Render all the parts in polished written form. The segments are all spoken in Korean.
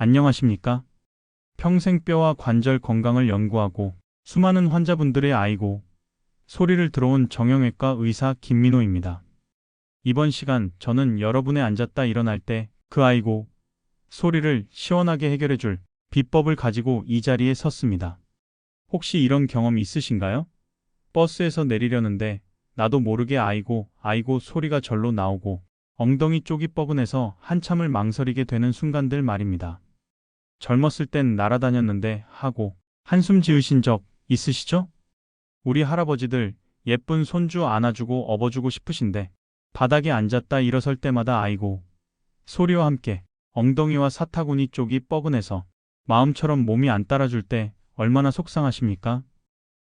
안녕하십니까? 평생 뼈와 관절 건강을 연구하고 수많은 환자분들의 아이고 소리를 들어온 정형외과 의사 김민호입니다. 이번 시간 저는 여러분의 앉았다 일어날 때 그 아이고 소리를 시원하게 해결해줄 비법을 가지고 이 자리에 섰습니다. 혹시 이런 경험 있으신가요? 버스에서 내리려는데 나도 모르게 아이고 소리가 절로 나오고 엉덩이 쪽이 뻐근해서 한참을 망설이게 되는 순간들 말입니다. 젊었을 땐 날아다녔는데 하고 한숨 지으신 적 있으시죠? 우리 할아버지들 예쁜 손주 안아주고 업어주고 싶으신데 바닥에 앉았다 일어설 때마다 아이고 소리와 함께 엉덩이와 사타구니 쪽이 뻐근해서 마음처럼 몸이 안 따라줄 때 얼마나 속상하십니까?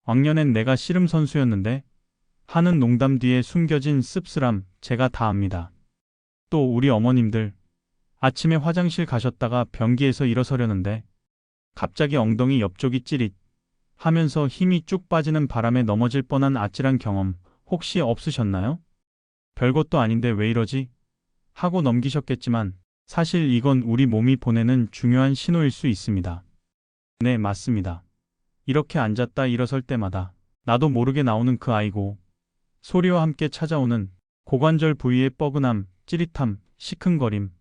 왕년엔 내가 씨름 선수였는데 하는 농담 뒤에 숨겨진 씁쓸함 제가 다 압니다. 또 우리 어머님들 아침에 화장실 가셨다가 변기에서 일어서려는데 갑자기 엉덩이 옆쪽이 찌릿 하면서 힘이 쭉 빠지는 바람에 넘어질 뻔한 아찔한 경험 혹시 없으셨나요? 별것도 아닌데 왜 이러지? 하고 넘기셨겠지만 사실 이건 우리 몸이 보내는 중요한 신호일 수 있습니다. 네, 맞습니다. 이렇게 앉았다 일어설 때마다 나도 모르게 나오는 그 아이고 소리와 함께 찾아오는 고관절 부위의 뻐근함, 찌릿함, 시큰거림.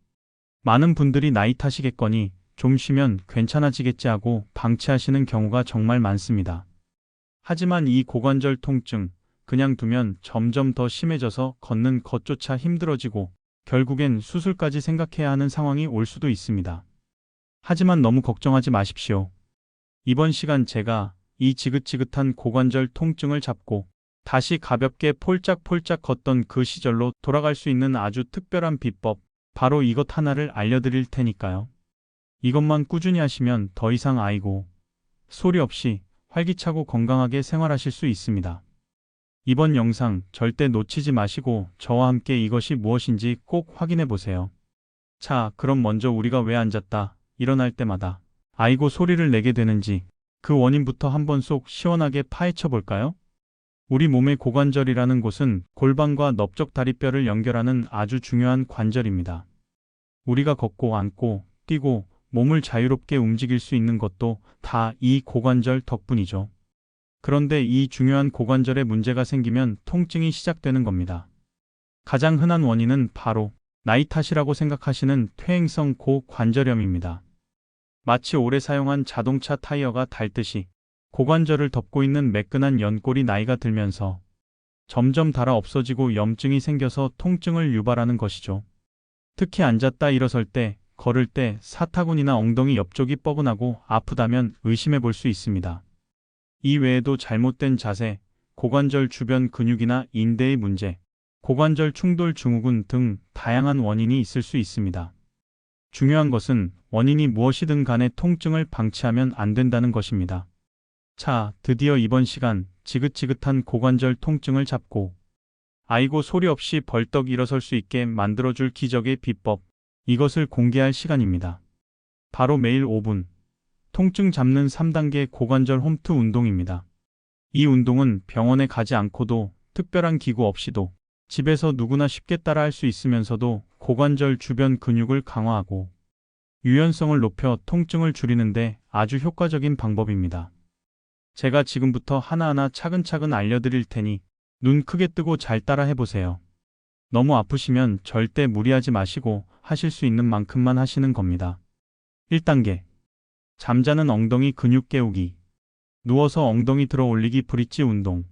많은 분들이 나이 탓이겠거니 좀 쉬면 괜찮아지겠지 하고 방치하시는 경우가 정말 많습니다. 하지만 이 고관절 통증 그냥 두면 점점 더 심해져서 걷는 것조차 힘들어지고 결국엔 수술까지 생각해야 하는 상황이 올 수도 있습니다. 하지만 너무 걱정하지 마십시오. 이번 시간 제가 이 지긋지긋한 고관절 통증을 잡고 다시 가볍게 폴짝폴짝 걷던 그 시절로 돌아갈 수 있는 아주 특별한 비법, 바로 이것 하나를 알려드릴 테니까요. 이것만 꾸준히 하시면 더 이상 아이고 소리 없이 활기차고 건강하게 생활하실 수 있습니다. 이번 영상 절대 놓치지 마시고 저와 함께 이것이 무엇인지 꼭 확인해 보세요. 자, 그럼 먼저 우리가 왜 앉았다 일어날 때마다 아이고 소리를 내게 되는지 그 원인부터 한번 쏙 시원하게 파헤쳐 볼까요? 우리 몸의 고관절이라는 곳은 골반과 넓적 다리뼈를 연결하는 아주 중요한 관절입니다. 우리가 걷고 앉고 뛰고 몸을 자유롭게 움직일 수 있는 것도 다 이 고관절 덕분이죠. 그런데 이 중요한 고관절에 문제가 생기면 통증이 시작되는 겁니다. 가장 흔한 원인은 바로 나이 탓이라고 생각하시는 퇴행성 고관절염입니다. 마치 오래 사용한 자동차 타이어가 닳듯이 고관절을 덮고 있는 매끈한 연골이 나이가 들면서 점점 닳아 없어지고 염증이 생겨서 통증을 유발하는 것이죠. 특히 앉았다 일어설 때, 걸을 때 사타구니나 엉덩이 옆쪽이 뻐근하고 아프다면 의심해 볼 수 있습니다. 이 외에도 잘못된 자세, 고관절 주변 근육이나 인대의 문제, 고관절 충돌 증후군 등 다양한 원인이 있을 수 있습니다. 중요한 것은 원인이 무엇이든 간에 통증을 방치하면 안 된다는 것입니다. 자, 드디어 이번 시간 지긋지긋한 고관절 통증을 잡고 아이고 소리 없이 벌떡 일어설 수 있게 만들어줄 기적의 비법, 이것을 공개할 시간입니다. 바로 매일 5분, 통증 잡는 3단계 고관절 홈트 운동입니다. 이 운동은 병원에 가지 않고도 특별한 기구 없이도 집에서 누구나 쉽게 따라 할 수 있으면서도 고관절 주변 근육을 강화하고 유연성을 높여 통증을 줄이는데 아주 효과적인 방법입니다. 제가 지금부터 하나하나 차근차근 알려드릴 테니 눈 크게 뜨고 잘 따라 해보세요. 너무 아프시면 절대 무리하지 마시고 하실 수 있는 만큼만 하시는 겁니다. 1단계. 잠자는 엉덩이 근육 깨우기. 누워서 엉덩이 들어 올리기 브릿지 운동.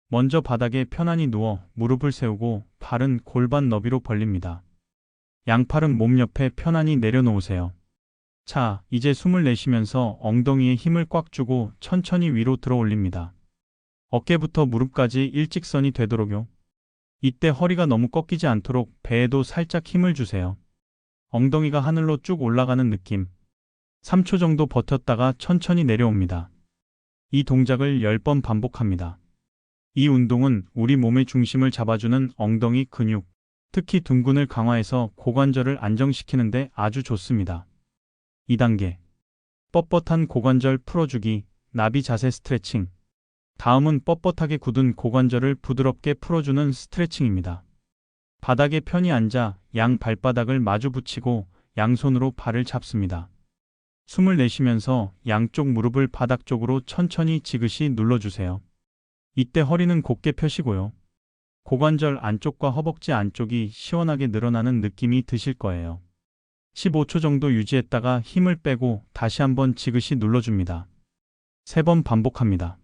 먼저 바닥에 편안히 누워 무릎을 세우고 발은 골반 너비로 벌립니다. 양팔은 몸 옆에 편안히 내려놓으세요. 자, 이제 숨을 내쉬면서 엉덩이에 힘을 꽉 주고 천천히 위로 들어 올립니다. 어깨부터 무릎까지 일직선이 되도록요. 이때 허리가 너무 꺾이지 않도록 배에도 살짝 힘을 주세요. 엉덩이가 하늘로 쭉 올라가는 느낌. 3초 정도 버텼다가 천천히 내려옵니다. 이 동작을 10번 반복합니다. 이 운동은 우리 몸의 중심을 잡아주는 엉덩이 근육, 특히 등근을 강화해서 고관절을 안정시키는 데 아주 좋습니다. 2단계. 뻣뻣한 고관절 풀어주기, 나비 자세 스트레칭. 다음은 뻣뻣하게 굳은 고관절을 부드럽게 풀어주는 스트레칭입니다. 바닥에 편히 앉아 양 발바닥을 마주 붙이고 양손으로 발을 잡습니다. 숨을 내쉬면서 양쪽 무릎을 바닥 쪽으로 천천히 지그시 눌러주세요. 이때 허리는 곧게 펴시고요. 고관절 안쪽과 허벅지 안쪽이 시원하게 늘어나는 느낌이 드실 거예요. 15초 정도 유지했다가 힘을 빼고 다시 한번 지그시 눌러줍니다. 3번 반복합니다.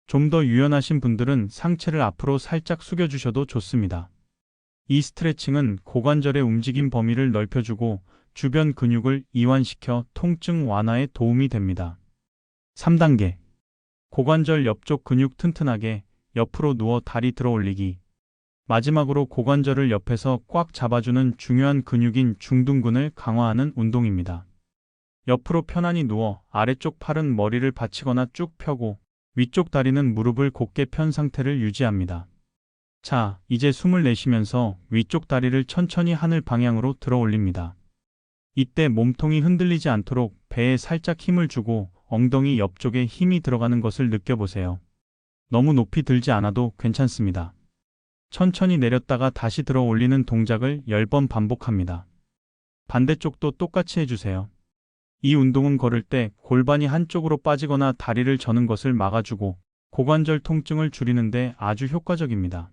좀 더 유연하신 분들은 상체를 앞으로 살짝 숙여주셔도 좋습니다. 이 스트레칭은 고관절의 움직임 범위를 넓혀주고 주변 근육을 이완시켜 통증 완화에 도움이 됩니다. 3단계. 고관절 옆쪽 근육 튼튼하게 옆으로 누워 다리 들어 올리기. 마지막으로 고관절을 옆에서 꽉 잡아주는 중요한 근육인 중둔근을 강화하는 운동입니다. 옆으로 편안히 누워 아래쪽 팔은 머리를 받치거나 쭉 펴고 위쪽 다리는 무릎을 곧게 편 상태를 유지합니다. 자, 이제 숨을 내쉬면서 위쪽 다리를 천천히 하늘 방향으로 들어 올립니다. 이때 몸통이 흔들리지 않도록 배에 살짝 힘을 주고 엉덩이 옆쪽에 힘이 들어가는 것을 느껴보세요. 너무 높이 들지 않아도 괜찮습니다. 천천히 내렸다가 다시 들어 올리는 동작을 10번 반복합니다. 반대쪽도 똑같이 해주세요. 이 운동은 걸을 때 골반이 한쪽으로 빠지거나 다리를 저는 것을 막아주고 고관절 통증을 줄이는데 아주 효과적입니다.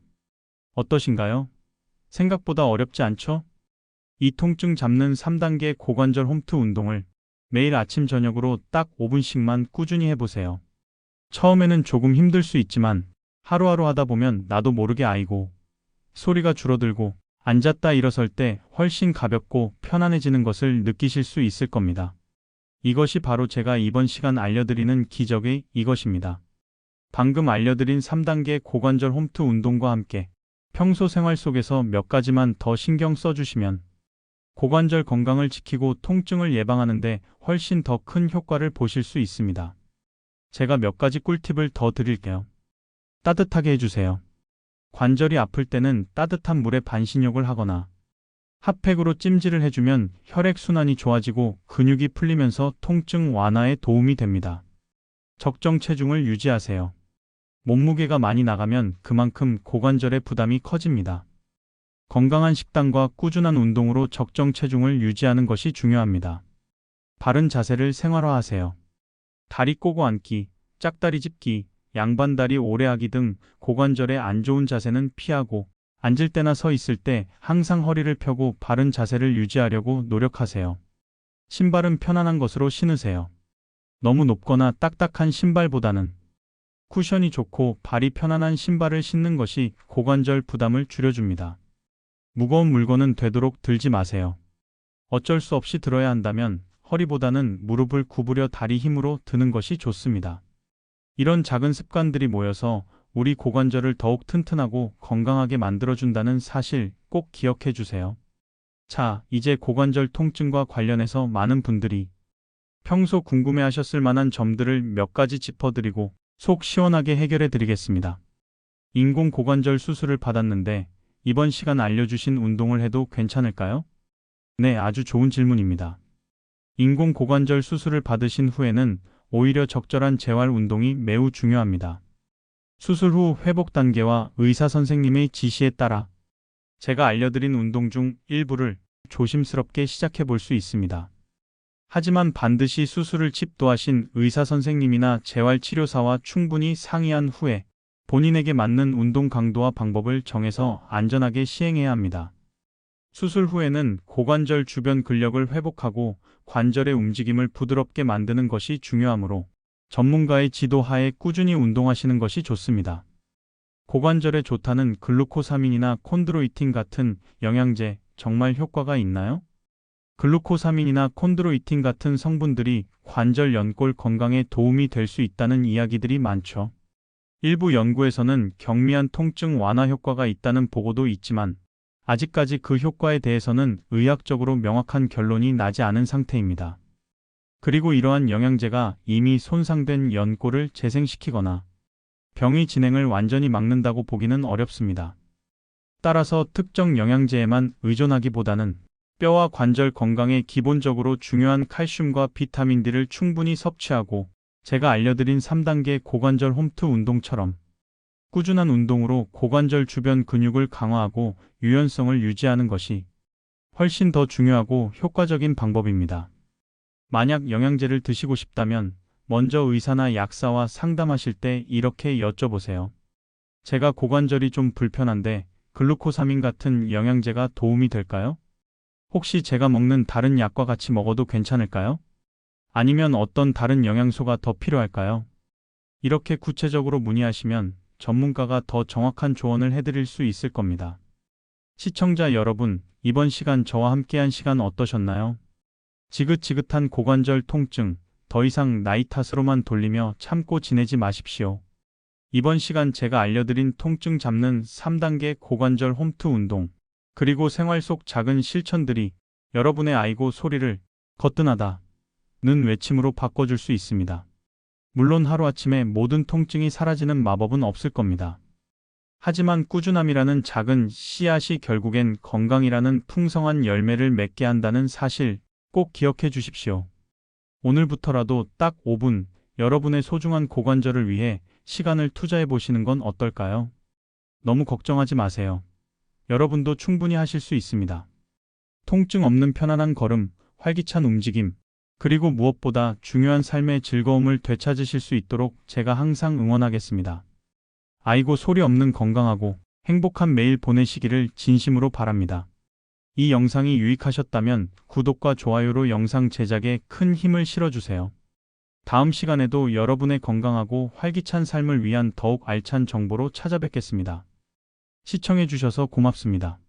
어떠신가요? 생각보다 어렵지 않죠? 이 통증 잡는 3단계 고관절 홈트 운동을 매일 아침 저녁으로 딱 5분씩만 꾸준히 해보세요. 처음에는 조금 힘들 수 있지만 하루하루 하다 보면 나도 모르게 아이고 소리가 줄어들고 앉았다 일어설 때 훨씬 가볍고 편안해지는 것을 느끼실 수 있을 겁니다. 이것이 바로 제가 이번 시간 알려드리는 기적의 이것입니다. 방금 알려드린 3단계 고관절 홈트 운동과 함께 평소 생활 속에서 몇 가지만 더 신경 써주시면 고관절 건강을 지키고 통증을 예방하는데 훨씬 더 큰 효과를 보실 수 있습니다. 제가 몇 가지 꿀팁을 더 드릴게요. 따뜻하게 해주세요. 관절이 아플 때는 따뜻한 물에 반신욕을 하거나 핫팩으로 찜질을 해주면 혈액순환이 좋아지고 근육이 풀리면서 통증 완화에 도움이 됩니다. 적정 체중을 유지하세요. 몸무게가 많이 나가면 그만큼 고관절의 부담이 커집니다. 건강한 식단과 꾸준한 운동으로 적정 체중을 유지하는 것이 중요합니다. 바른 자세를 생활화하세요. 다리 꼬고 앉기, 짝다리 짚기, 양반다리 오래하기 등 고관절에 안 좋은 자세는 피하고 앉을 때나 서 있을 때 항상 허리를 펴고 바른 자세를 유지하려고 노력하세요. 신발은 편안한 것으로 신으세요. 너무 높거나 딱딱한 신발보다는 쿠션이 좋고 발이 편안한 신발을 신는 것이 고관절 부담을 줄여줍니다. 무거운 물건은 되도록 들지 마세요. 어쩔 수 없이 들어야 한다면 허리보다는 무릎을 구부려 다리 힘으로 드는 것이 좋습니다. 이런 작은 습관들이 모여서 우리 고관절을 더욱 튼튼하고 건강하게 만들어준다는 사실 꼭 기억해 주세요. 자, 이제 고관절 통증과 관련해서 많은 분들이 평소 궁금해하셨을 만한 점들을 몇 가지 짚어드리고 속 시원하게 해결해 드리겠습니다. 인공 고관절 수술을 받았는데 이번 시간 알려주신 운동을 해도 괜찮을까요? 네, 아주 좋은 질문입니다. 인공 고관절 수술을 받으신 후에는 오히려 적절한 재활 운동이 매우 중요합니다. 수술 후 회복 단계와 의사 선생님의 지시에 따라 제가 알려드린 운동 중 일부를 조심스럽게 시작해 볼 수 있습니다. 하지만 반드시 수술을 집도하신 의사 선생님이나 재활치료사와 충분히 상의한 후에 본인에게 맞는 운동 강도와 방법을 정해서 안전하게 시행해야 합니다. 수술 후에는 고관절 주변 근력을 회복하고 관절의 움직임을 부드럽게 만드는 것이 중요하므로 전문가의 지도하에 꾸준히 운동하시는 것이 좋습니다. 고관절에 좋다는 글루코사민이나 콘드로이틴 같은 영양제 정말 효과가 있나요? 글루코사민이나 콘드로이틴 같은 성분들이 관절 연골 건강에 도움이 될 수 있다는 이야기들이 많죠. 일부 연구에서는 경미한 통증 완화 효과가 있다는 보고도 있지만 아직까지 그 효과에 대해서는 의학적으로 명확한 결론이 나지 않은 상태입니다. 그리고 이러한 영양제가 이미 손상된 연골을 재생시키거나 병의 진행을 완전히 막는다고 보기는 어렵습니다. 따라서 특정 영양제에만 의존하기보다는 뼈와 관절 건강에 기본적으로 중요한 칼슘과 비타민 D를 충분히 섭취하고 제가 알려드린 3단계 고관절 홈트 운동처럼 꾸준한 운동으로 고관절 주변 근육을 강화하고 유연성을 유지하는 것이 훨씬 더 중요하고 효과적인 방법입니다. 만약 영양제를 드시고 싶다면 먼저 의사나 약사와 상담하실 때 이렇게 여쭤보세요. 제가 고관절이 좀 불편한데 글루코사민 같은 영양제가 도움이 될까요? 혹시 제가 먹는 다른 약과 같이 먹어도 괜찮을까요? 아니면 어떤 다른 영양소가 더 필요할까요? 이렇게 구체적으로 문의하시면 전문가가 더 정확한 조언을 해드릴 수 있을 겁니다. 시청자 여러분, 이번 시간 저와 함께한 시간 어떠셨나요? 지긋지긋한 고관절 통증, 더 이상 나이 탓으로만 돌리며 참고 지내지 마십시오. 이번 시간 제가 알려드린 통증 잡는 3단계 고관절 홈트 운동, 그리고 생활 속 작은 실천들이 여러분의 아이고 소리를 거뜬하다 는 외침으로 바꿔줄 수 있습니다. 물론 하루아침에 모든 통증이 사라지는 마법은 없을 겁니다. 하지만 꾸준함이라는 작은 씨앗이 결국엔 건강이라는 풍성한 열매를 맺게 한다는 사실 꼭 기억해 주십시오. 오늘부터라도 딱 5분 여러분의 소중한 고관절을 위해 시간을 투자해 보시는 건 어떨까요? 너무 걱정하지 마세요. 여러분도 충분히 하실 수 있습니다. 통증 없는 편안한 걸음, 활기찬 움직임, 그리고 무엇보다 중요한 삶의 즐거움을 되찾으실 수 있도록 제가 항상 응원하겠습니다. 아이고 소리 없는 건강하고 행복한 매일 보내시기를 진심으로 바랍니다. 이 영상이 유익하셨다면 구독과 좋아요로 영상 제작에 큰 힘을 실어주세요. 다음 시간에도 여러분의 건강하고 활기찬 삶을 위한 더욱 알찬 정보로 찾아뵙겠습니다. 시청해주셔서 고맙습니다.